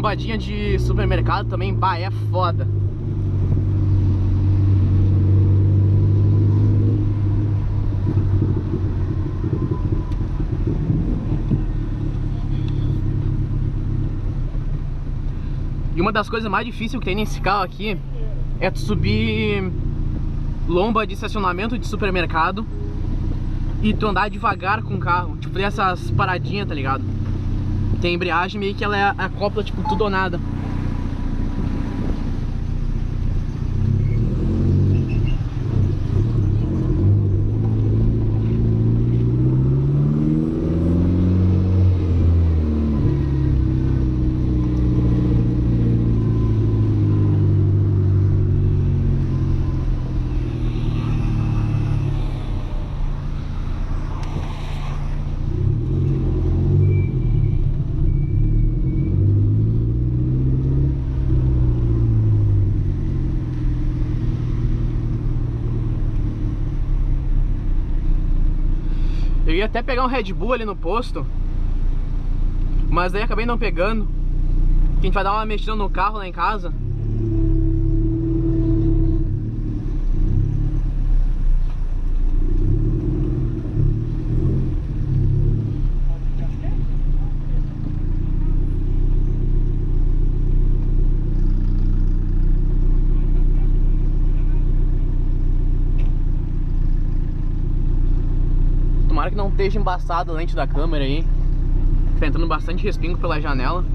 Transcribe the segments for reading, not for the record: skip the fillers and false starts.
lombadinha de supermercado também, bah, é foda. E uma das coisas mais difíceis que tem nesse carro aqui é tu subir lomba de estacionamento de supermercado e tu andar devagar com o carro, tipo, tem essas paradinhas, tá ligado? Tem a embreagem meio que ela acopla, tipo, tudo ou nada. Eu ia até pegar um Red Bull ali no posto, mas daí acabei não pegando. A gente vai dar uma mexida no carro lá em casa. Tomara que não esteja embaçado a lente da câmera aí. Tá entrando bastante respingo pela janela.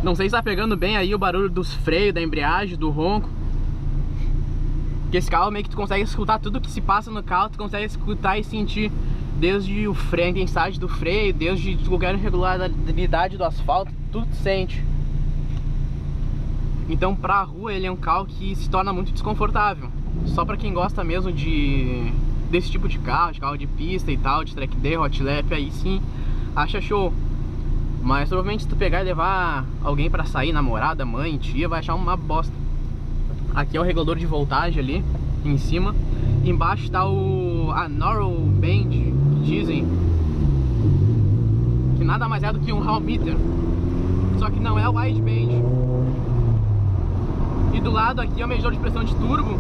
Não sei se tá pegando bem aí o barulho dos freios, da embreagem, do ronco. Porque esse carro meio que tu consegue escutar tudo que se passa no carro, tu consegue escutar e sentir desde o freio, a intensidade do freio, desde qualquer irregularidade do asfalto, tudo tu sente. Então pra rua ele é um carro que se torna muito desconfortável. Só pra quem gosta mesmo desse tipo de carro de pista e tal, de track day, hot lap, aí sim acha show. Mas provavelmente se tu pegar e levar alguém pra sair, namorada, mãe, tia, vai achar uma bosta. Aqui é o regulador de voltagem ali, em cima. Embaixo tá a narrow band, que dizem que nada mais é do que um hall meter, só que não é o wide band. E do lado aqui é o medidor de pressão de turbo.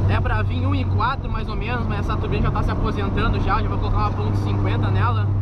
É pra vir 1,4 mais ou menos, mas essa turbina já tá se aposentando já vou colocar uma ponto .50 nela.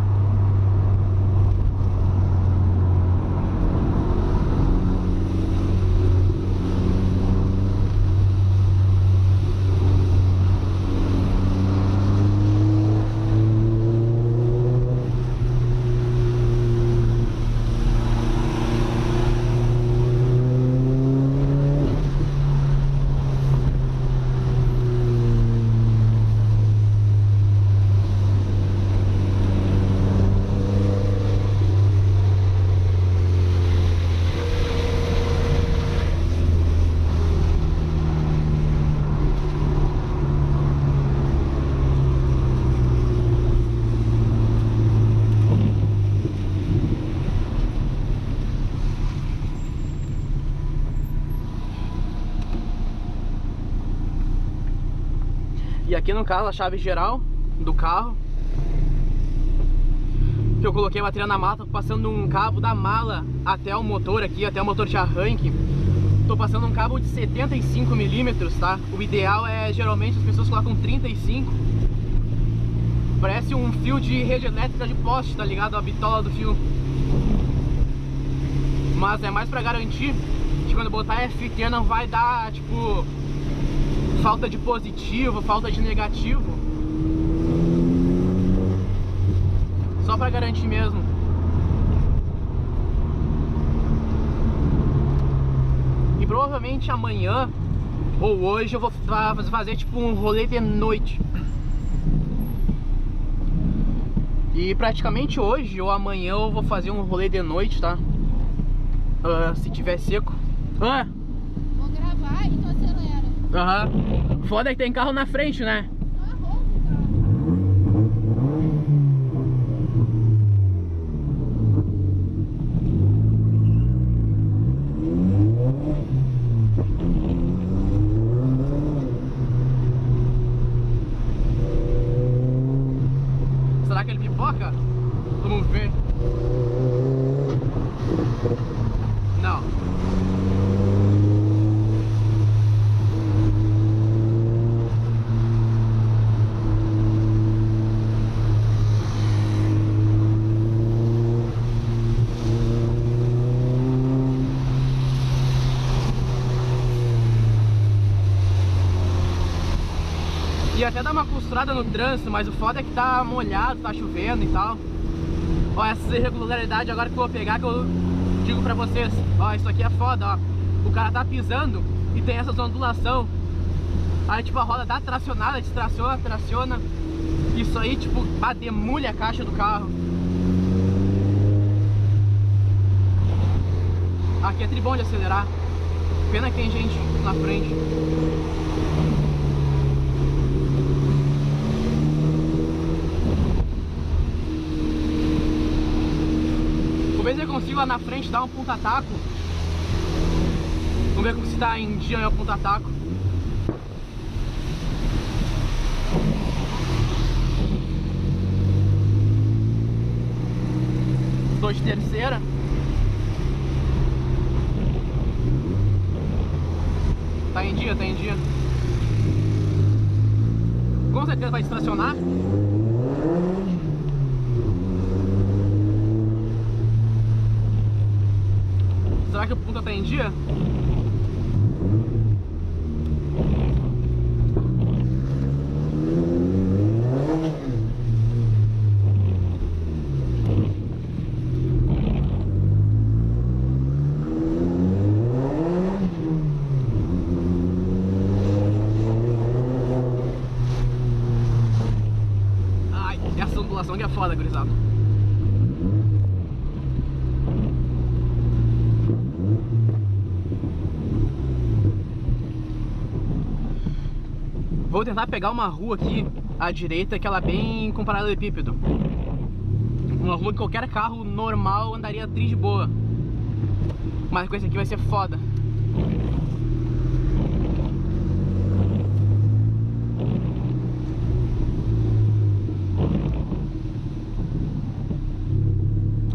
E aqui no carro a chave geral do carro, que eu coloquei a bateria na mala, tô passando um cabo da mala até o motor aqui, até o motor de arranque. Tô passando um cabo de 75 milímetros, tá? O ideal é, geralmente, as pessoas colocam 35. Parece um fio de rede elétrica de poste, tá ligado? A bitola do fio. Mas é mais pra garantir que quando botar FT não vai dar, tipo, falta de positivo, falta de negativo. Só pra garantir mesmo. E provavelmente amanhã ou hoje eu vou fazer tipo um rolê de noite. E praticamente hoje ou amanhã eu vou fazer um rolê de noite, tá? Se tiver seco. Vou gravar e tu acelera. Foda que tem carro na frente, né? Será que ele pipoca? Vamos ver. Não. E até dá uma costurada no trânsito, mas o foda é que tá molhado, tá chovendo e tal. Ó, essas irregularidades agora que eu vou pegar, que eu digo pra vocês. Ó, isso aqui é foda, ó. O cara tá pisando e tem essas ondulação. Aí tipo a roda dá tracionada, distraciona, traciona. Isso aí tipo, demulha a caixa do carro. Aqui é tribom de acelerar. Pena que tem gente na frente. Talvez eu consiga lá na frente dar um ponta-taco. Vamos ver se tá em dia o ponta-taco. Tô de terceira. Tá em dia, tá em dia. Com certeza vai distracionar. Será que o ponta tá em dia? Ai, essa ondulação que é foda, gurizada. Vou tentar pegar uma rua aqui à direita, que ela é bem com paralelepípedo. Uma rua que qualquer carro normal andaria tri de boa. Mas com esse aqui vai ser foda.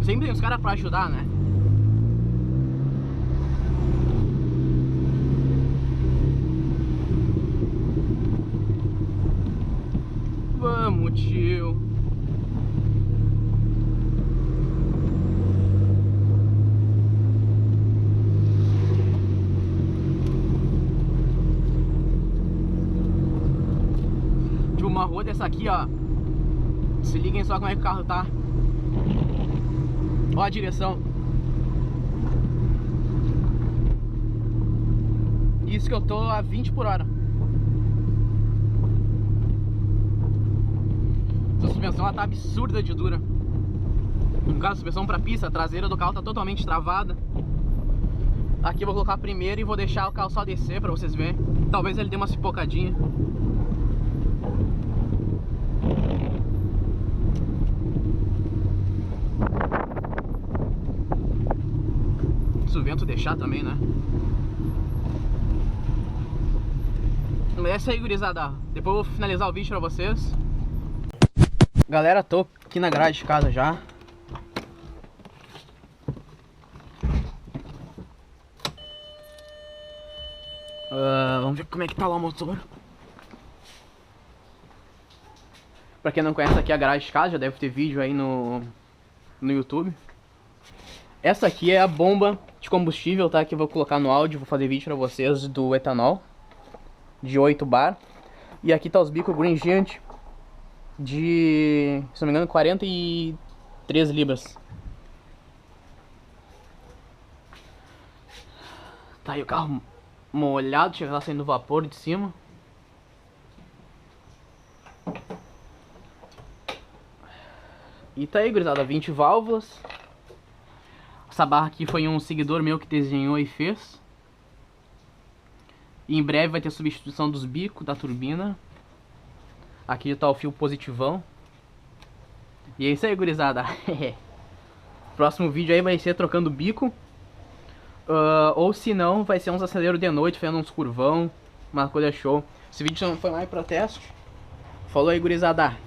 Sempre tem os caras pra ajudar, né? Vamos, tio. Tipo, uma rua dessa aqui, ó. Se liguem só como é que o carro tá. Ó a direção. Isso que eu tô a 20 por hora. A suspensão ela tá absurda de dura. No caso, a suspensão pra pista, a traseira do carro tá totalmente travada. Aqui eu vou colocar primeiro e vou deixar o carro só descer pra vocês verem. Talvez ele dê uma pipocadinha. Se o vento deixar também, né? É isso aí, gurizada. Depois eu vou finalizar o vídeo pra vocês. Galera, tô aqui na garagem de casa já. Vamos ver como é que tá lá o motor. Pra quem não conhece, aqui é a garagem de casa, já deve ter vídeo aí no YouTube. Essa aqui é a bomba de combustível, tá? Que eu vou colocar no áudio, vou fazer vídeo pra vocês do etanol. de 8 bar. E aqui tá os bicos Green Giant de, se não me engano, 43 libras. Tá aí o carro molhado, chega lá saindo vapor de cima. E tá aí, gurizada, 20 válvulas. Essa barra aqui foi um seguidor meu que desenhou e fez. E em breve vai ter substituição dos bicos da turbina. Aqui tá o fio positivão. E é isso aí, gurizada. Próximo vídeo aí vai ser trocando bico. Ou se não, vai ser uns aceleros de noite, fazendo uns curvão. Uma coisa show. Esse vídeo não foi mais protesto. Falou aí, gurizada.